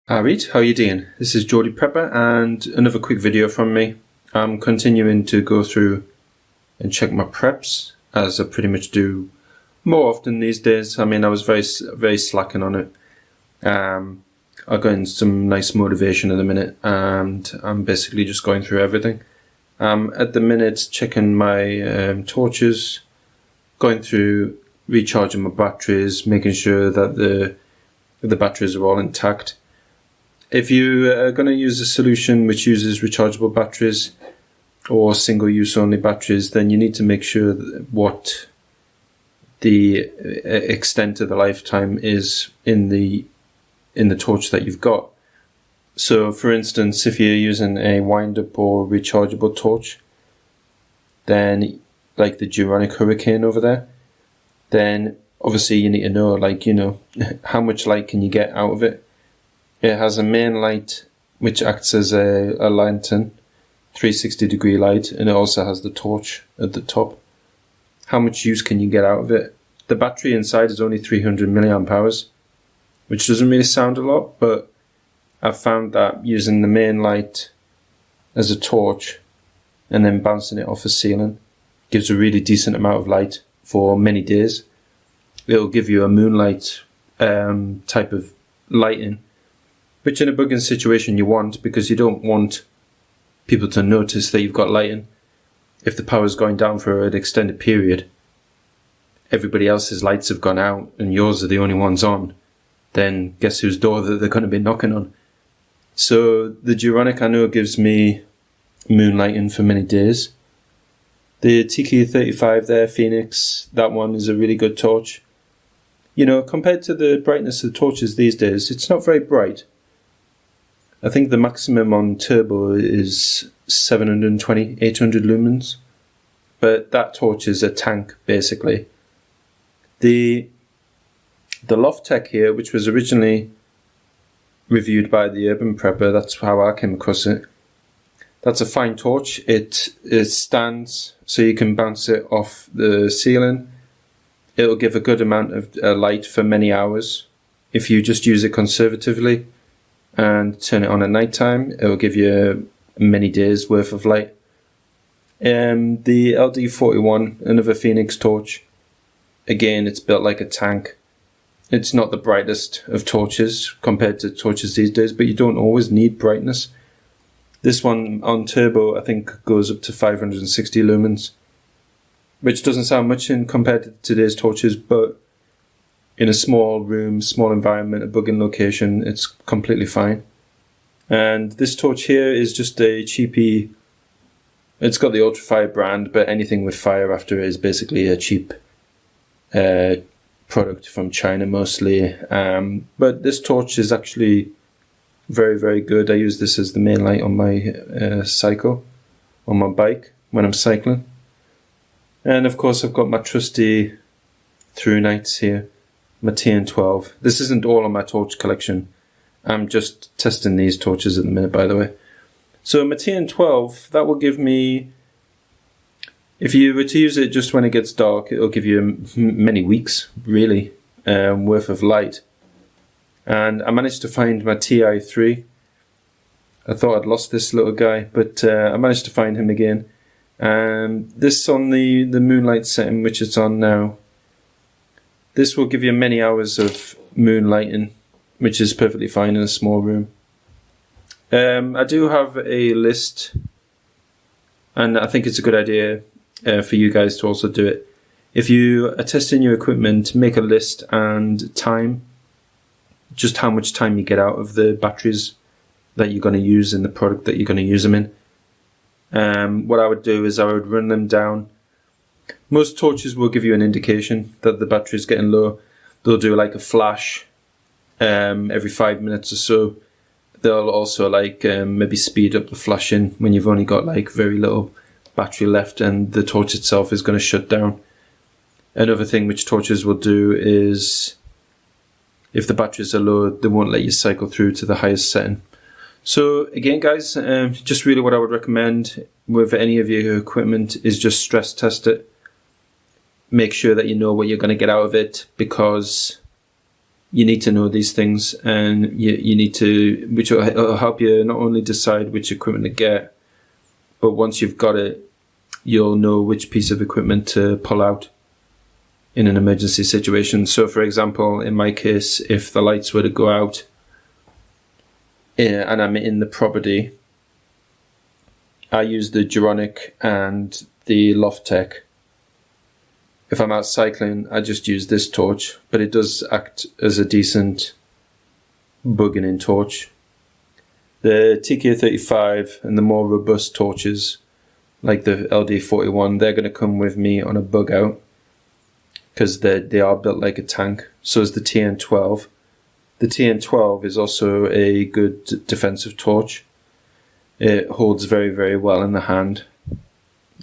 Alright, how you doing? This is Geordie Prepper and another quick video from me. I'm continuing to go through and check my preps, as I pretty much do more often these days. I mean, I was very slacking on it. I got in some nice motivation at the minute and I'm basically just going through everything. At the minute, checking my torches, going through recharging my batteries, making sure that the batteries are all intact. If you are going to use a solution which uses rechargeable batteries or single-use only batteries, then you need to make sure what the extent of the lifetime is in the torch that you've got. So, for instance, if you're using a wind-up or rechargeable torch, then like the Geordie Hurricane over there, then obviously you need to know, how much light can you get out of it. It has a main light which acts as a lantern, 360-degree light, and it also has the torch at the top. How much use can you get out of it? The battery inside is only 300 milliamp hours, which doesn't really sound a lot, but I've found that using the main light as a torch and then bouncing it off a ceiling gives a really decent amount of light for many days. It'll give you a moonlight type of lighting, which in a bugging situation you want, because you don't want people to notice that you've got lighting. If the power's going down for an extended period, everybody else's lights have gone out and yours are the only ones on, then guess whose door that they're going to be knocking on. So the Geordie, I know, gives me moonlighting for many days. The TQ35 there, Phoenix, that one is a really good torch. Compared to the brightness of the torches these days, it's not very bright. I think the maximum on turbo is 720, 800 lumens, but that torch is a tank basically. The Loft-Tech here, which was originally reviewed by the Urban Prepper, that's how I came across it. That's a fine torch. It stands so you can bounce it off the ceiling. It'll give a good amount of light for many hours. If you just use it conservatively and turn it on at night time, it will give you many days worth of light. The LD41, another Phoenix torch. Again, it's built like a tank. It's not the brightest of torches compared to torches these days, but you don't always need brightness. This one on turbo, I think, goes up to 560 lumens, which doesn't sound much compared to today's torches, but in a small room, small environment, a bugging location, it's completely fine. And this torch here is just a cheapy, it's got the Ultrafire brand, but anything with fire after it is basically a cheap product from China mostly. But this torch is actually very, very good. I use this as the main light on my cycle, on my bike when I'm cycling. And of course I've got my trusty through nights here, my TN12. This isn't all on my torch collection. I'm just testing these torches at the minute, by the way. So my TN12, that will give me, if you were to use it just when it gets dark, it'll give you many weeks, really, worth of light. And I managed to find my TI3. I thought I'd lost this little guy, but I managed to find him again. This on the moonlight setting, which it's on now. This will give you many hours of moonlighting, which is perfectly fine in a small room. I do have a list, and I think it's a good idea for you guys to also do it. If you are testing your equipment, make a list and time, just how much time you get out of the batteries that you're going to use in the product that you're going to use them in. What I would do is I would run them down. Most torches will give you an indication that the battery is getting low. They'll do like a flash every 5 minutes or so. They'll also maybe speed up the flashing when you've only got very little battery left and the torch itself is going to shut down. Another thing which torches will do is, if the batteries are low, they won't let you cycle through to the highest setting. So again, guys, just really what I would recommend with any of your equipment is just stress test it. Make sure that you know what you're going to get out of it, because you need to know these things, and you need to, which will help you not only decide which equipment to get, but once you've got it, you'll know which piece of equipment to pull out in an emergency situation. So for example, in my case, if the lights were to go out and I'm in the property, I use the Geordie and the Loftech. If I'm out cycling, I just use this torch, but it does act as a decent bugging in torch. The TK35 and the more robust torches, like the LD41, they're going to come with me on a bug out, because they are built like a tank. So is the TN12. The TN12 is also a good defensive torch. It holds very, very well in the hand,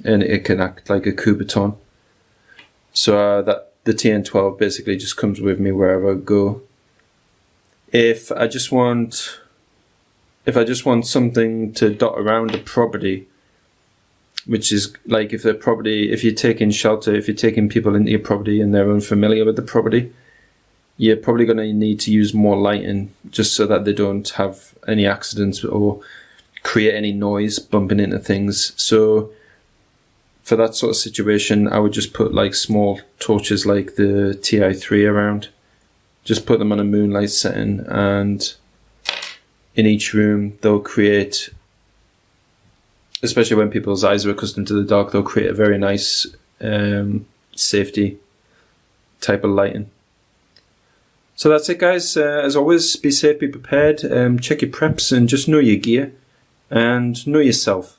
and it can act like a coup baton. So that the TN12 basically just comes with me wherever I go. If I just want something to dot around a property, which is like if you're taking shelter, if you're taking people into your property and they're unfamiliar with the property, you're probably going to need to use more lighting just so that they don't have any accidents or create any noise bumping into things. So for that sort of situation, I would just put like small torches like the TI3 around. Just put them on a moonlight setting, and in each room they'll create, especially when people's eyes are accustomed to the dark, they'll create a very nice safety type of lighting. So that's it, guys. As always, be safe, be prepared, check your preps, and just know your gear and know yourself.